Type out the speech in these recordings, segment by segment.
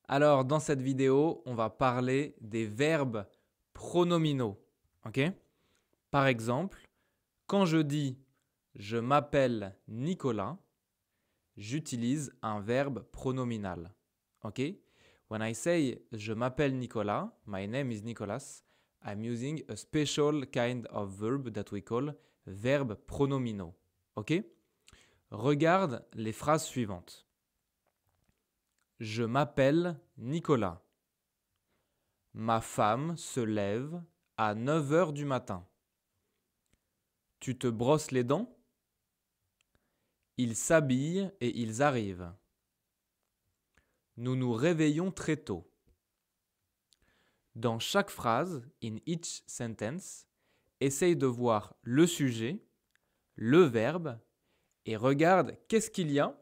Alors, dans cette vidéo, on va parler des verbes pronominaux. Ok? Par exemple, quand je dis « je m'appelle Nicolas », j'utilise un verbe pronominal. Ok? When I say « je m'appelle Nicolas »,« my name is Nicolas », I'm using a special kind of verb that we call verbes pronominaux. Ok? Regarde les phrases suivantes. Je m'appelle Nicolas. Ma femme se lève à 9 heures du matin. Tu te brosses les dents? Ils s'habillent et ils arrivent. Nous nous réveillons très tôt. Dans chaque phrase, in each sentence, essaye de voir le sujet, le verbe et regarde qu'est-ce qu'il y a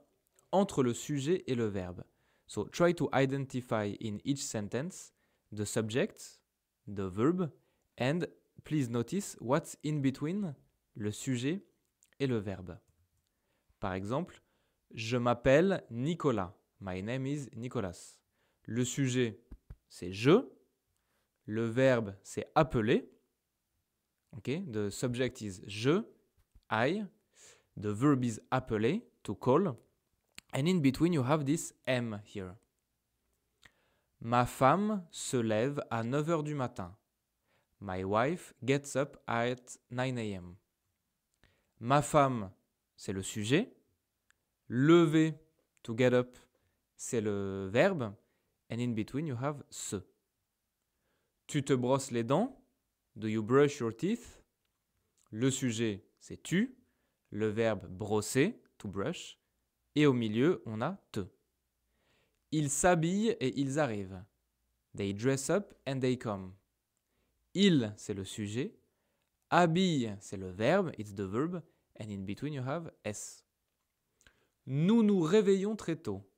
entre le sujet et le verbe. So try to identify in each sentence the subject, the verb, and please notice what's in between le sujet et le verbe. Par exemple, je m'appelle Nicolas. My name is Nicolas. Le sujet, c'est je. Le verbe, c'est appeler. Okay? The subject is je, I. The verb is appeler, to call. And in between, you have this M here. Ma femme se lève à 9 heures du matin. My wife gets up at 9 a.m. Ma femme, c'est le sujet. Lever, to get up, c'est le verbe. And in between, you have se. Tu te brosses les dents. Do you brush your teeth? Le sujet, c'est tu. Le verbe brosser, to brush. Et au milieu, on a te. Ils s'habillent et ils arrivent. They dress up and they come. Ils, c'est le sujet. Habille, c'est le verbe, it's the verb. And in between, you have S. Nous nous réveillons très tôt.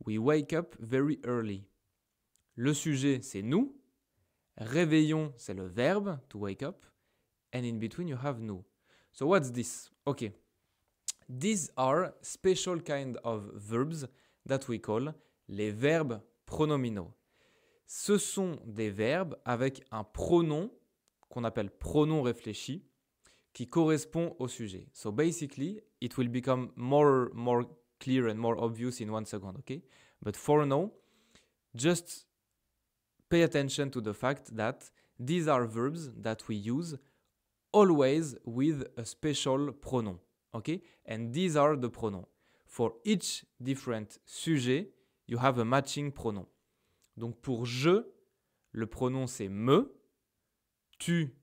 We wake up very early. Le sujet, c'est nous. Réveillon, c'est le verbe, to wake up. And in between, you have nous. So what's this? Okay. These are special kind of verbs that we call les verbes pronominaux. Ce sont des verbes avec un pronom qu'on appelle pronom réfléchi qui correspond au sujet. So basically, it will become more clear and more obvious in 1 second, okay? But for now, just pay attention to the fact that these are verbs that we use always with a special pronoun, okay? And these are the pronouns. For each different sujet, you have a matching pronoun. Donc pour je, le pronom c'est me, tu,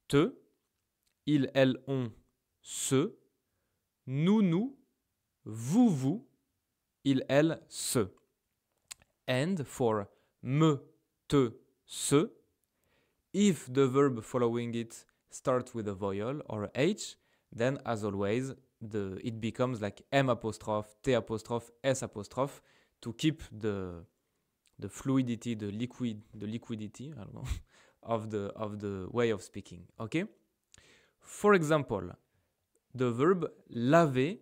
te, il, elle, on, ce, nous, vous, il, elle, ce. And for me, te, ce, if the verb following it starts with a vowel or a H, then as always, it becomes like M apostrophe, T apostrophe, S apostrophe to keep the fluidity, the liquidity, I don't know, of the way of speaking. Okay? For example, the verb laver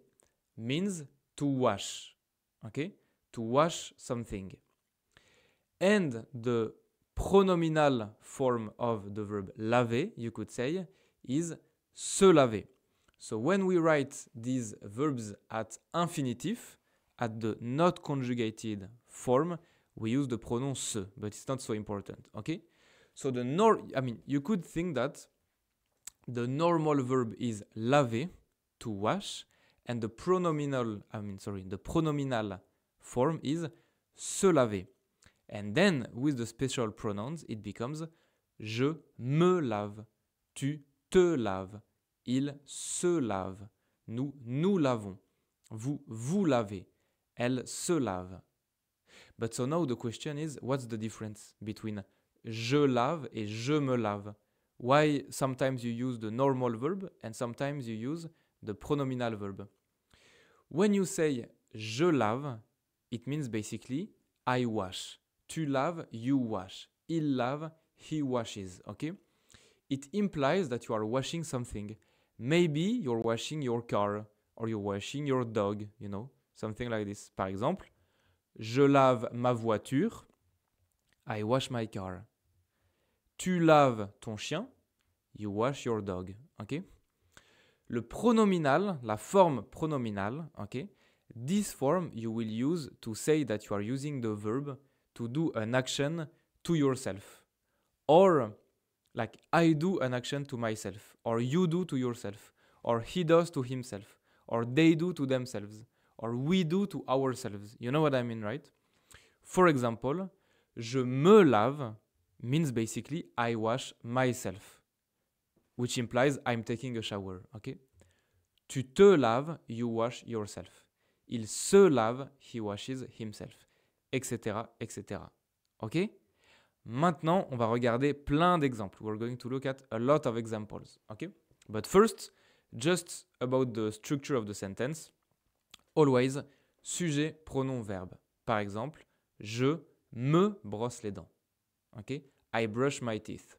means to wash. Okay? To wash something. And the pronominal form of the verb laver, you could say, is se laver. So when we write these verbs at infinitive, at the not conjugated form, we use the pronoun se, but it's not so important, okay? So you could think that the normal verb is laver, to wash, and the pronominal form is se laver. And then, with the special pronouns, it becomes je me lave, tu te laves, il se lave, nous lavons, vous lavez, elle se lave. But so now the question is, what's the difference between je lave et je me lave? Why sometimes you use the normal verb and sometimes you use the pronominal verb? When you say je lave, it means basically I wash. Tu laves, you wash. Il lave, he washes. Okay? It implies that you are washing something. Maybe you're washing your car or you're washing your dog, you know, something like this. Par exemple, Je lave ma voiture. I wash my car. Tu laves ton chien. You wash your dog. Ok? Le pronominal, la forme pronominale, ok? This form you will use to say that you are using the verb to do an action to yourself. Or, like, I do an action to myself. Or you do to yourself. Or he does to himself. Or they do to themselves. Or we do to ourselves. You know what I mean, right? For example, je me lave means basically I wash myself, which implies I'm taking a shower, okay? Tu te laves, you wash yourself. Il se lave, he washes himself, etc., etc. Ok? Maintenant, on va regarder plein d'exemples. We're going to look at a lot of examples, okay? But first, just about the structure of the sentence. Always, sujet, pronom, verbe. Par exemple, je me brosse les dents. Okay? I brush my teeth.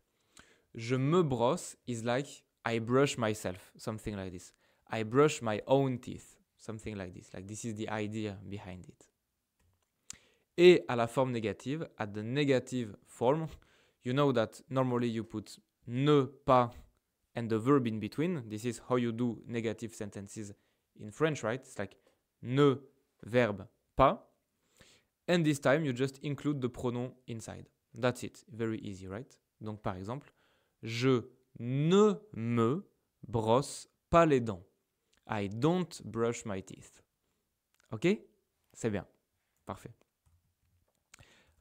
Je me brosse is like I brush myself, something like this. I brush my own teeth, something like this. Like this is the idea behind it. Et à la forme négative, at the negative form, you know that normally you put ne pas and the verb in between. This is how you do negative sentences in French, right? It's like ne, verbe, pas. And this time, you just include the pronoun inside. That's it. Very easy, right? Donc, par exemple, je ne me brosse pas les dents. I don't brush my teeth. OK? C'est bien. Parfait.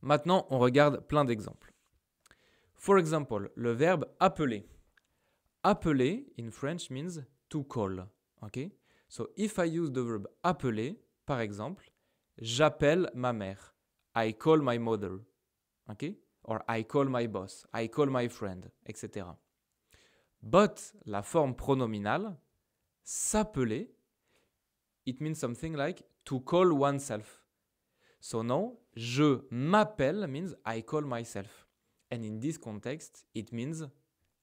Maintenant, on regarde plein d'exemples. For example, le verbe appeler. Appeler in French means to call. OK? So, if I use the verb appeler, par exemple, j'appelle ma mère. I call my mother. Okay? Or I call my boss. I call my friend, etc. But la forme pronominale, s'appeler, it means something like to call oneself. So now, je m'appelle means I call myself. And in this context, it means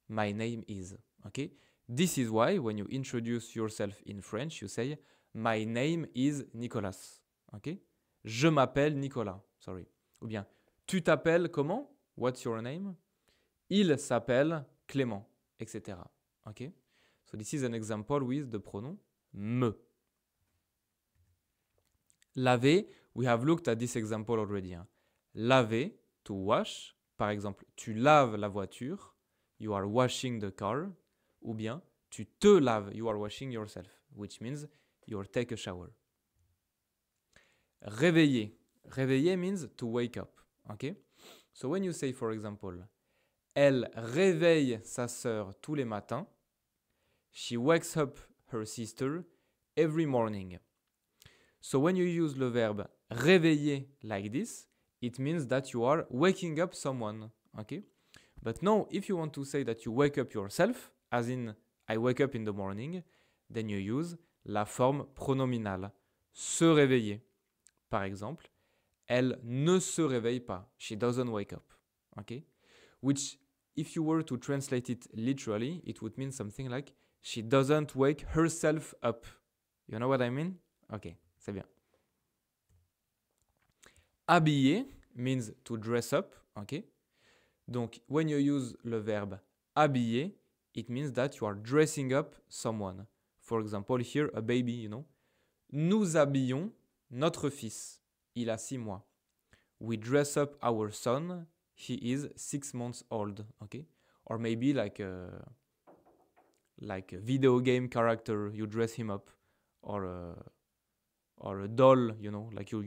my name is. Okay? This is why when you introduce yourself in French, you say my name is Nicolas. Okay? Je m'appelle Nicolas. Sorry. Ou bien, tu t'appelles comment? What's your name? Il s'appelle Clément, etc. Okay? So this is an example with the pronoun me. Laver, we have looked at this example already. Hein. Laver, to wash. Par exemple, tu laves la voiture. You are washing the car. Ou bien, tu te laves. You are washing yourself. Which means you will take a shower. Réveiller. Réveiller means to wake up. Okay? So when you say, for example, elle réveille sa sœur tous les matins. She wakes up her sister every morning. So when you use the verb réveiller like this, it means that you are waking up someone. Okay? But now, if you want to say that you wake up yourself, as in I wake up in the morning, then you use la forme pronominale. Se réveiller. Par exemple, elle ne se réveille pas. She doesn't wake up. Okay? Which, if you were to translate it literally, it would mean something like she doesn't wake herself up. You know what I mean? Okay, c'est bien. Habiller means to dress up. Okay? Donc, when you use le verbe habiller, it means that you are dressing up someone. For example, here, a baby, you know. Nous habillons notre fils. Il a 6 mois. We dress up our son. He is 6 months old. Okay? Or maybe like a video game character, you dress him up. Or a doll, you know, like you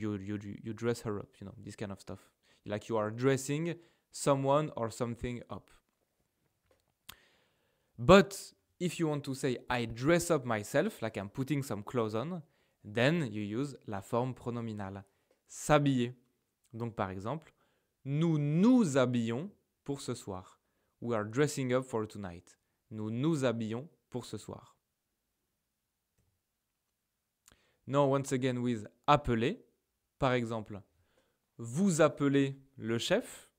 dress her up, you know, this kind of stuff. Like you are dressing someone or something up. But if you want to say I dress up myself, like I'm putting some clothes on, then you use la forme pronominale. S'habiller. Donc par exemple, nous nous habillons pour ce soir. We are dressing up for tonight. Nous nous habillons pour ce soir. Now once again with appeler. Par exemple, vous appelez le chef.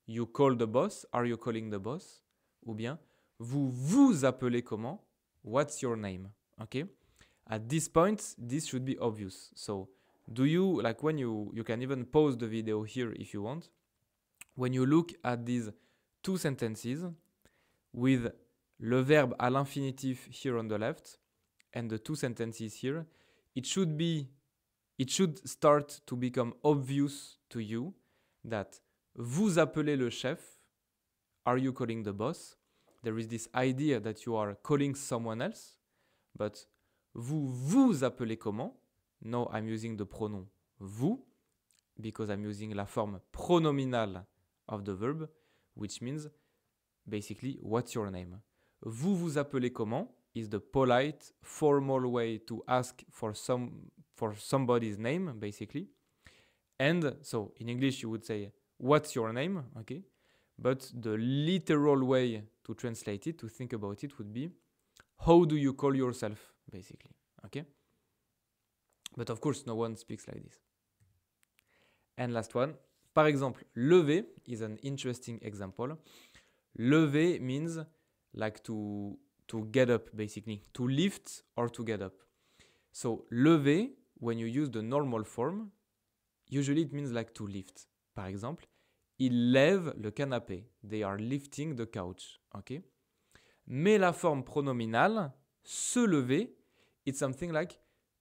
You call the boss. Are you calling the boss? Ou bien, vous vous appelez comment? What's your name? Okay? At this point, this should be obvious. So, Do you, like when you can even pause the video here if you want, when you look at these two sentences with le verbe à l'infinitif here on the left and the two sentences here, it should start to become obvious to you that vous appelez le chef, are you calling the boss? There is this idea that you are calling someone else, but vous appelez comment? No, I'm using the pronoun vous, because I'm using la forme pronominale of the verb, which means basically, what's your name? Vous appelez comment is the polite, formal way to ask for somebody's name, basically. And so in English, you would say, what's your name? Okay. But the literal way to translate it, to think about it, would be, how do you call yourself, basically. Okay. But of course, no one speaks like this. And last one. Par exemple, lever is an interesting example. Lever means like to get up, basically, to lift or to get up. So lever, when you use the normal form, usually it means like to lift. Par exemple, ils lèvent le canapé. They are lifting the couch. Okay? Mais la forme pronominale, se lever, it's something like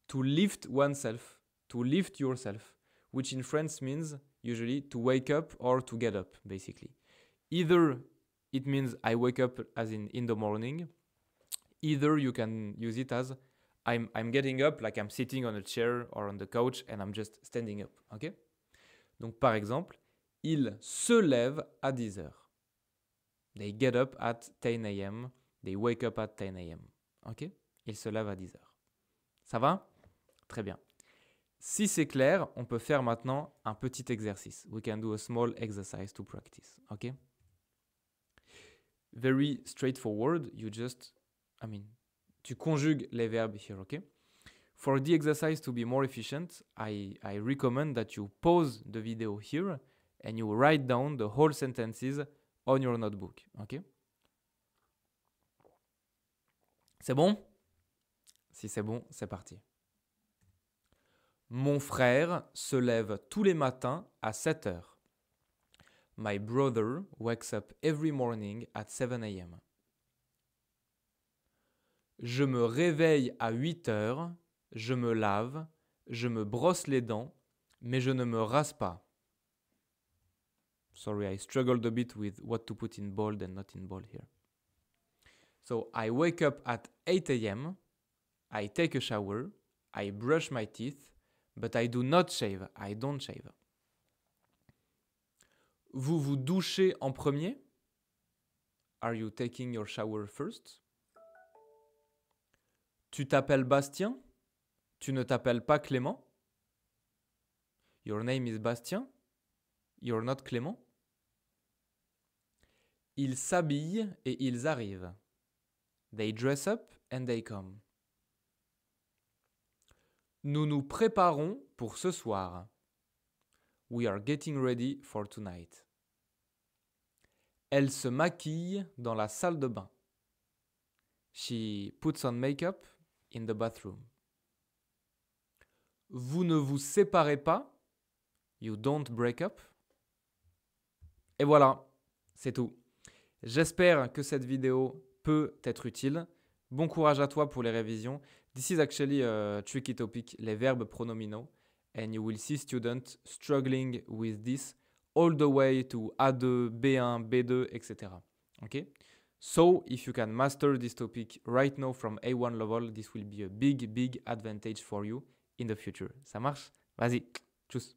to lift oneself, to lift yourself, which in French means usually to wake up or to get up, basically. Either it means I wake up as in the morning. Either you can use it as I'm getting up, like I'm sitting on a chair or on the couch and I'm just standing up. Okay? Donc par exemple, ils se lèvent à 10 heures. They get up at 10 a.m. They wake up at 10 a.m. Ok? Ils se lèvent à 10 heures. Ça va? Très bien. Si c'est clair, on peut faire maintenant un petit exercice. We can do a small exercise to practice. Ok? Very straightforward. Tu conjugues les verbes here. Ok? For the exercise to be more efficient, I recommend that you pause the video here and you write down the whole sentences on your notebook. Ok? C'est bon? Si c'est bon, c'est parti. Mon frère se lève tous les matins à 7 heures. My brother wakes up every morning at 7 a.m. Je me réveille à 8 heures, je me lave, je me brosse les dents, mais je ne me rase pas. Sorry, I struggled a bit with what to put in bold and not in bold here. So I wake up at 8 a.m., I take a shower, I brush my teeth, but I do not shave, I don't shave. Vous vous douchez en premier? Are you taking your shower first? Tu t'appelles Bastien? Tu ne t'appelles pas Clément? Your name is Bastien? You're not Clément? Ils s'habillent et ils arrivent. They dress up and they come. Nous nous préparons pour ce soir. We are getting ready for tonight. Elle se maquille dans la salle de bain. She puts on makeup in the bathroom. Vous ne vous séparez pas. You don't break up. Et voilà, c'est tout. J'espère que cette vidéo peut être utile. Bon courage à toi pour les révisions. This is actually a tricky topic, les verbes pronominaux. And you will see students struggling with this all the way to A2, B1, B2, etc. Okay? So, if you can master this topic right now from A1 level, this will be a big, big advantage for you in the future. Ça marche? Vas-y, tchuss!